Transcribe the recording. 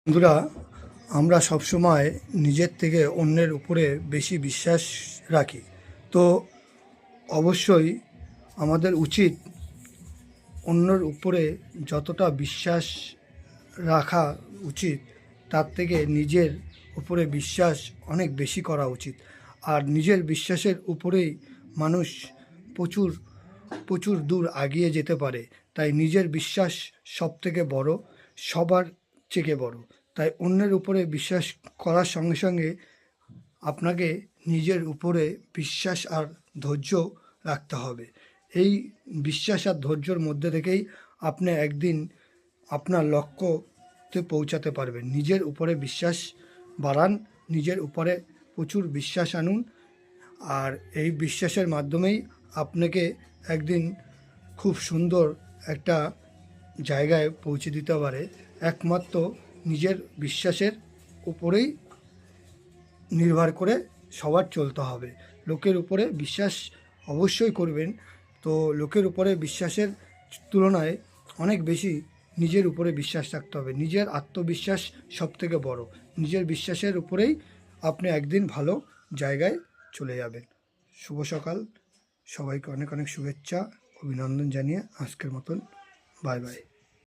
বন্ধুরা, আমরা সবসময় নিজের থেকে অন্যের উপরে বেশি বিশ্বাস রাখি। তো অবশ্যই আমাদের উচিত অন্যের উপরে যতটা বিশ্বাস রাখা উচিত তার থেকে নিজের উপরে বিশ্বাস অনেক বেশি করা উচিত। আর নিজের বিশ্বাসের উপরেই মানুষ প্রচুর প্রচুর দূর এগিয়ে যেতে পারে। তাই নিজের বিশ্বাস সবথেকে বড়, সবার থেকে বড়। তাই অন্যের উপরে বিশ্বাস করার সঙ্গে সঙ্গে আপনাকে নিজের উপরে বিশ্বাস আর ধৈর্য রাখতে হবে। এই বিশ্বাস আর ধৈর্যর মধ্যে থেকেই আপনি একদিন আপনার লক্ষ্যতে পৌঁছাতে পারবেন। নিজের উপরে বিশ্বাস বাড়ান, নিজের উপরে প্রচুর বিশ্বাস আনুন। আর এই বিশ্বাসের মাধ্যমেই আপনাকে একদিন খুব সুন্দর একটা জায়গায় পৌঁছে দিতে পারে। একমাত্র নিজের বিশ্বাসের উপরেই নির্ভর করে সবার চলতে হবে। লোকের উপরে বিশ্বাস অবশ্যই করবেন, তো লোকের উপরে বিশ্বাসের তুলনায় অনেক বেশি নিজের উপরে বিশ্বাস রাখতে হবে। নিজের আত্মবিশ্বাস সবথেকে বড়। নিজের বিশ্বাসের উপরেই আপনি একদিন ভালো জায়গায় চলে যাবেন। শুভ সকাল, সবাইকে অনেক অনেক শুভেচ্ছা, অভিনন্দন জানিয়ে আজকের মতন বাই বাই।